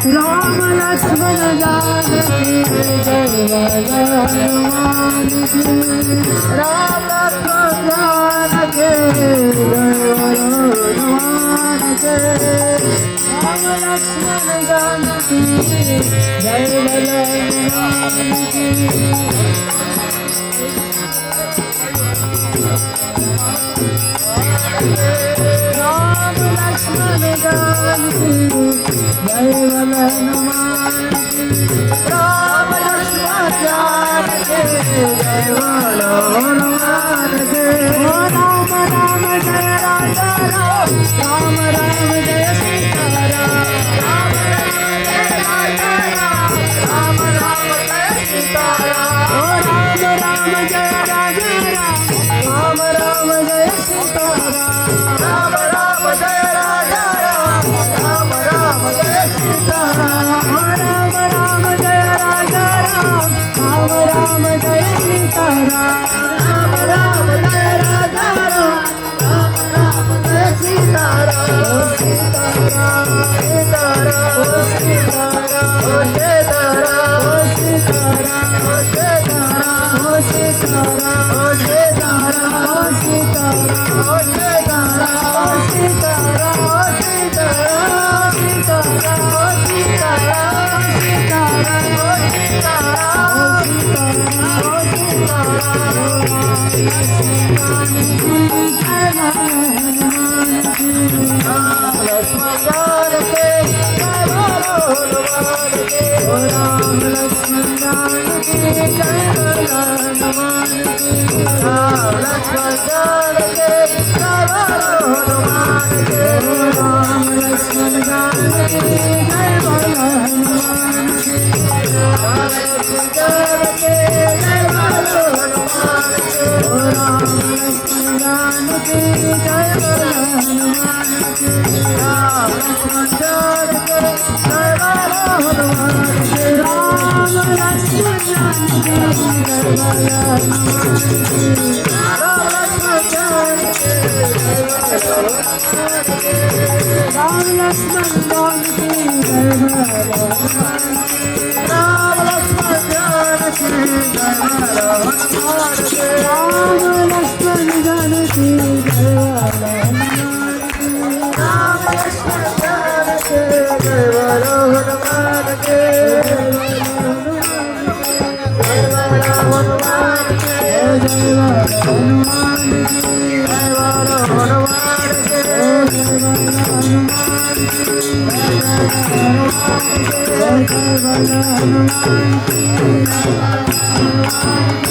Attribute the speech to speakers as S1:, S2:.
S1: राम लक्ष्मण जानकी जय हनुमान की राम लक्ष्मण जानकी जय हनुमान के राम लक्ष्मण जानकी जय हनुमान की राम लक्ष्मण जानकी जय हनुमान की राम लक्ष्मण जानकी जय हनुमान के राम राम जय राजा राम राम राम जय सीताराम राम राम जय राजा राम राम राम जय सीताराम राम राम जय राजा राम राम राम जय सीताराम राम राम जय राजा राम राम राम जय सीताराम राम राम जय राजा राम राम राम जय सीताराम राम राम जय राजा राम राम राम जय सीताराम सीताराम सीताराम सीताराम सीताराम सीताराम सीताराम सीताराम राम लक्ष्मण जानकी जय हनुमान की राम लक्ष्मण जानकी जय हनुमान के राम लक्ष्मण जानकी जय हनुमान की राम लक्ष्मण जानकी जय हनुमान के राम लक्ष्मण जानकी जय हनुमान की राम लक्ष्मण जानकी जय हनुमान के राम लक्ष्मण जानकी जय हनुमान की राम लक्ष्मण जानकी राम लक्ष्मण जानकी जय हनुमान राम लक्ष्मण जानकी जय हनुमान राम लक्ष्मण जानकी जय हनुमान राम लक्ष्मण जानकी जय हनुमान के जय हनुमान जय हनुमान